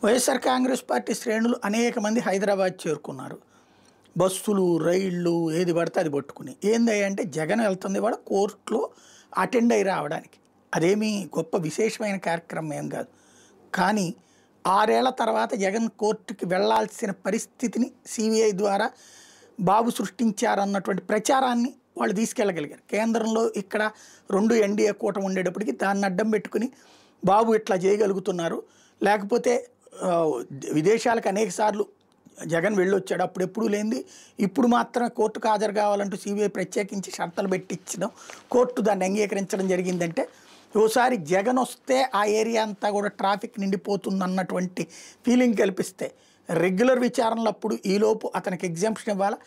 YSR Congress party శ్రేణులు అనేక మంది హైదరాబాద్ చేరుకున్నారు. బస్సులు, రైళ్ళు ఏది పడితే అది పట్టుకుని. ఏందంటే జగన్ వెళ్తుంది కూడా కోర్టులో అటెండ్ అయి రావడానికి. అదేమీ గొప్ప విశేషమైన కార్యక్రమం ఏం కాదు. కానీ 6 ఏళ్ల తర్వాత జగన్ కోర్టుకి వెళ్లాల్సిన పరిస్థితిని సిబిఐ ద్వారా బాబు సృష్టించారన్నటువంటి ప్రచారాన్ని వాళ్ళు తీసుకెళ్ళగలిగారు. కేంద్రంలో ఇక్కడ 2 ఎన్డీఏ కూటమి ఉండేటప్పటికి దాన్ని అడ్డం పెట్టుకుని బాబు ఇట్లా చేయగలుగుతున్నారు. లేకపోతే విదేశాలకు అనేక సార్లు జగన్ వెళ్ళొచ్చాడు, అప్పుడు ఎప్పుడూ లేనిది ఇప్పుడు మాత్రమే కోర్టుకు హాజరు కావాలంటూ సిబిఐ ప్రత్యేకించి షరతులు పెట్టించడం, కోర్టు దాన్ని అంగీకరించడం జరిగిందంటే ఓసారి జగన్ వస్తే ఆ ఏరియా అంతా కూడా ట్రాఫిక్ నిండిపోతుంది అన్నటువంటి ఫీలింగ్ కల్పిస్తే రెగ్యులర్ విచారణలప్పుడు ఈలోపు అతనికి ఎగ్జామ్షన్ ఇవ్వాలా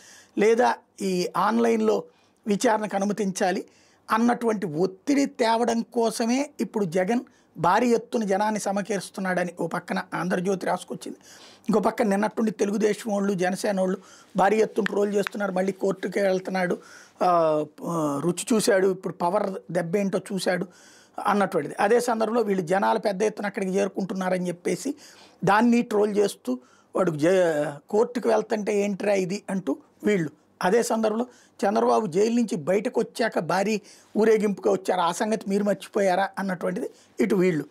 లేదా ఈ ఆన్లైన్లో విచారణకు అనుమతించాలి అన్నటువంటి ఒత్తిడి తేవడం కోసమే ఇప్పుడు జగన్ భారీ ఎత్తున జనాన్ని సమకూరుస్తున్నాడని ఓ పక్కన ఆంధ్రజ్యోతి రాసుకొచ్చింది. ఇంకో పక్కన నిన్నట్టుండి తెలుగుదేశం వాళ్ళు, జనసేన వాళ్ళు భారీ ఎత్తున ట్రోల్ చేస్తున్నారు. మళ్ళీ కోర్టుకి వెళ్తున్నాడు, రుచి చూశాడు, ఇప్పుడు పవర్ దెబ్బ ఏంటో చూశాడు అన్నటువంటిది. అదే సందర్భంలో వీళ్ళు జనాలు పెద్ద ఎత్తున అక్కడికి చేరుకుంటున్నారని చెప్పేసి దాన్ని ట్రోల్ చేస్తూ వాడు కోర్టుకు వెళ్తుంటే ఏంట్రా ఇది అంటూ వీళ్ళు. అదే సందర్భంలో చంద్రబాబు జైలు నుంచి బయటకు వచ్చాక భారీ ఊరేగింపుగా వచ్చారు, ఆ సంగతి మీరు మర్చిపోయారా అన్నటువంటిది ఇటు వీళ్ళు.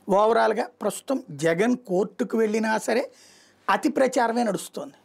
ఓవరాల్గా ప్రస్తుతం జగన్ కోర్టుకు వెళ్ళినా సరే అతి ప్రచారమే నడుస్తోంది.